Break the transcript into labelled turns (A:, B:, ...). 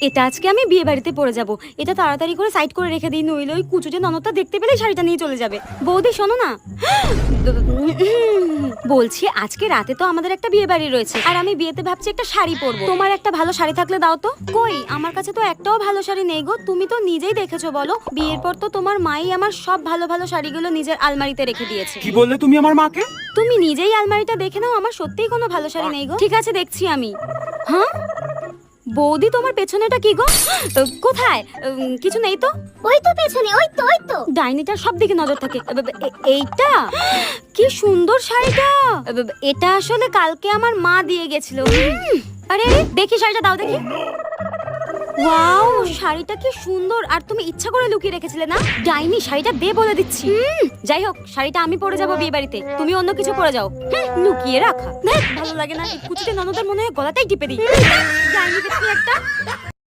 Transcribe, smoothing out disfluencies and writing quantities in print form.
A: এটা আজকে আমি বিয়ে বাড়িতে পরে যাব। এটা তাড়াতাড়ি করে সাইড করে রেখে দিই, নইলে ওই কুচুটে ননদটা দেখতে পেলে শাড়িটা নিয়ে চলে যাবে। বৌদি শোনো না, বলছি আজকে রাতে তো আমাদের একটা বিয়ে বাড়ি রয়েছে, আর আমি বিয়েতে ভাবছি একটা শাড়ি পরবো। তোমার একটা ভালো শাড়ি থাকলে দাও তো। কই, আমার কাছে তো একটাও ভালো শাড়ি নেই গো। তুমি তো নিজেই দেখেছো, বলো বিয়ের পর তো তোমার মাই আমার সব ভালো ভালো শাড়িগুলো নিজের আলমারিতে রেখে দিয়েছে।
B: কি বললে তুমি আমার মাকে?
A: তুমি নিজেই আলমারিটা দেখে নাও, আমার সত্যিই কোনো ভালো শাড়ি নেই গো। ঠিক আছে, দেখছি আমি। হ্যাঁ বৌদি, তোমার পেছনেটা কি গো? কোথায়? কিছু নেই তো।
C: ওই তো পেছনে, ওই তো
A: ডাইনিটার সব দিকে নজর থাকে। এইটা কি সুন্দর শাড়িটা। এটা আসলে কালকে আমার মা দিয়ে গেছিল। আরে দেখি শাড়িটা, দাও দেখি। ওয়াও, শাড়িটা কি সুন্দর। আর তুমি ইচ্ছা করে লুকিয়ে রেখেছিলে না? ডাইনি, শাড়িটা দে বলে দিচ্ছি। যাই হোক, শাড়িটা আমি পরে যাবো বিয়ে বাড়িতে, তুমি অন্য কিছু পরে যাও। লুকিয়ে রাখা ভালো লাগে না। কুচিতে ননদের মনে হয় গলাটাই টিপে দিই। ডাইনি দেখি একটা।